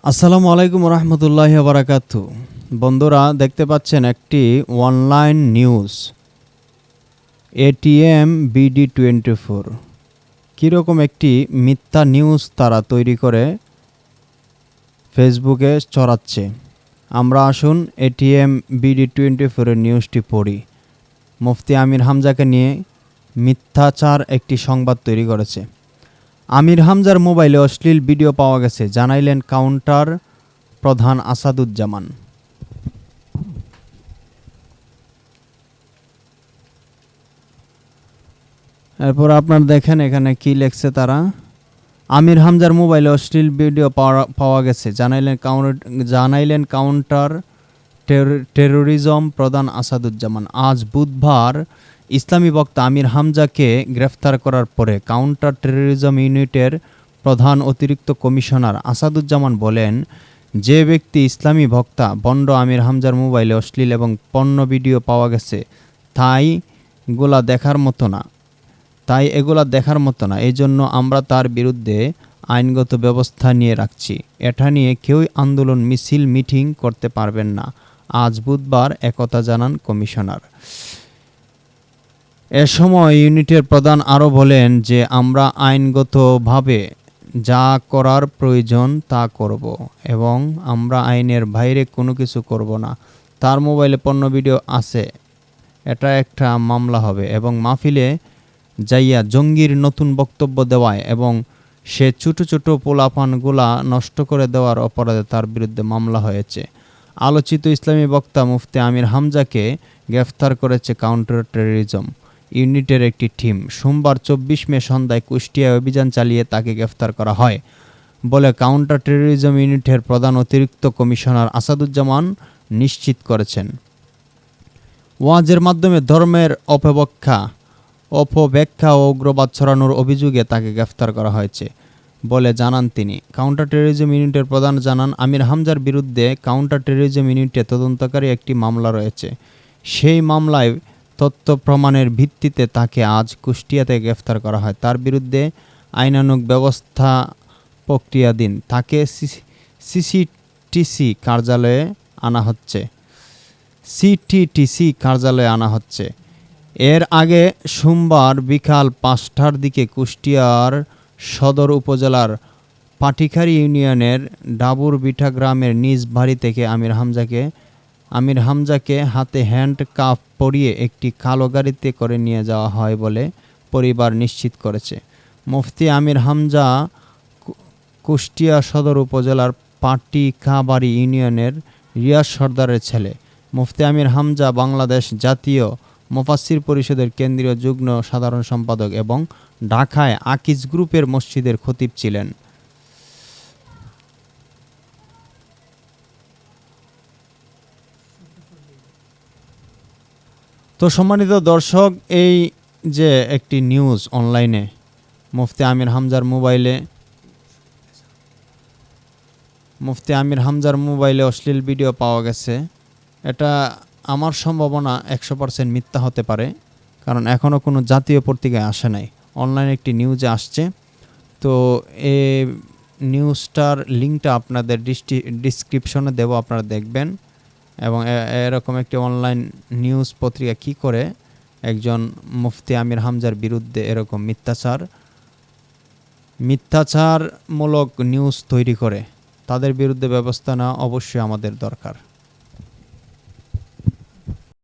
আসসালামু আলাইকুম রহমতুল্লাহি ওয়া বারাকাতুহু। বন্ধুরা দেখতে পাচ্ছেন একটি অনলাইন নিউজ এটিএম বিডি 24। কীরকম একটি মিথ্যা নিউজ তারা তৈরি করে ফেসবুকে ছড়াচ্ছে। আমরা আসুন এটিএম বিডি 24 এর নিউজটি পড়ি। মুফতি আমির হামজাকে নিয়ে মিথ্যাচার একটি সংবাদ তৈরি করেছে। আমির হামজার মোবাইলে অশ্লীল ভিডিও পাওয়া গেছে, জানাইলেন কাউন্টার প্রধান আসাদুজ্জামান। এরপর আপনারা দেখেন এখানে কি লেখছে তারা। আমির হামজার মোবাইলে অশ্লীল ভিডিও পাওয়া গেছে, জানাইলেন কাউন্টার টেরোরিজম প্রধান আসাদুজ্জামান। আজ বুধবার ইসলামী বক্তা আমির হামজাকে গ্রেফতার করার পরে কাউন্টার টেরোরিজম ইউনিটের প্রধান অতিরিক্ত কমিশনার আসাদুজ্জামান বলেন, যে ব্যক্তি ইসলামী বক্তা বন্ড আমির হামজার মোবাইলে অশ্লীল এবং পণ্য ভিডিও পাওয়া গেছে তাই এগুলা দেখার মতো না। এই জন্য আমরা তার বিরুদ্ধে আইনগত ব্যবস্থা নিয়ে রাখছি। এটা নিয়ে কেউই আন্দোলন, মিছিল, মিটিং করতে পারবেন না। আজ বুধবার একথা জানান কমিশনার। এ সময় ইউনিটের প্রধান আরও বলেন যে আমরা আইনগতভাবে যা করার প্রয়োজন তা করব এবং আমরা আইনের বাইরে কোনো কিছু করব না। তার মোবাইলে পণ্য ভিডিও আছে, এটা একটা মামলা হবে এবং মাহফিলে যাইয়া জঙ্গির নতুন বক্তব্য দেওয়ায় এবং সে ছোট ছোট পোলাপানগুলা নষ্ট করে দেওয়ার অপরাধে তার বিরুদ্ধে মামলা হয়েছে। আলোচিত ইসলামী বক্তা মুফতি আমির হামজাকে গ্রেফতার করেছে কাউন্টার টেরোরিজম ইউনিটের একটি টিম। সোমবার 24 মে সন্ধ্যায় কুষ্টিয়ায় অভিযান চালিয়ে তাকে গ্রেফতার করা হয় বলে কাউন্টার টেরোরিজম ইউনিটের প্রধান অতিরিক্ত কমিশনার আসাদুজ্জামান নিশ্চিত করেছেন। ওয়াজের মাধ্যমে ধর্মের অপব্যাখ্যা ও উগ্রবাদ ছড়ানোর অভিযোগে তাকে গ্রেফতার করা হয়েছে বলে জানান তিনি। কাউন্টার টেরোরিজম ইউনিটের প্রধান জানান, আমির হামজার বিরুদ্ধে কাউন্টার টেরোরিজম ইউনিটে তদন্তকারী একটি মামলা রয়েছে। সেই মামলায় তথ্য প্রমাণের ভিত্তিতে তাকে আজ কুষ্টিয়াতে গ্রেফতার করা হয়। তার বিরুদ্ধে আইনানুগ ব্যবস্থা প্রক্রিয়াধীন। তাকে সিটিটিসি কার্যালয়ে আনা হচ্ছে। এর আগে সোমবার বিকাল 5টার দিকে কুষ্টিয়ার সদর উপজেলার পাটিখারি ইউনিয়নের ডাবুরবিঠা গ্রামের নিজ বাড়ি থেকে আমির হামজাকে হাতে হ্যান্ড কাফ পরিয়ে একটি কালো গাড়িতে করে নিয়ে যাওয়া হয় বলে পরিবার নিশ্চিত করেছে। মুফতি আমির হামজা কুষ্টিয়া সদর উপজেলার পাটিখাবাড়ি ইউনিয়নের রিয়াজ সর্দারের ছেলে। মুফতি আমির হামজা বাংলাদেশ জাতীয় মুফাসসির পরিষদের কেন্দ্রীয় যুগ্ম সাধারণ সম্পাদক এবং ঢাকায় আকিজ গ্রুপের মসজিদের খতিব ছিলেন। তো সম্মানিত দর্শক, এই যে একটি নিউজ অনলাইনে মুফতি আমির হামজার মোবাইলে অশ্লীল ভিডিও পাওয়া গেছে, এটা আমার সম্ভাবনা 100% মিথ্যা হতে পারে, কারণ এখনও কোনো জাতীয় পত্রিকায় আসে নাই। অনলাইনে একটি নিউজে আসছে। তো এই নিউজটার লিঙ্কটা আপনাদের ডিসক্রিপশনে দেব, আপনারা দেখবেন। এবং এরকম একটি অনলাইন নিউজ পত্রিকা কি করে একজন মুফতি আমির হামজার বিরুদ্ধে এরকম মিথ্যাচারমূলক নিউজ তৈরি করে, তাদের বিরুদ্ধে ব্যবস্থা নেওয়া অবশ্যই আমাদের দরকার।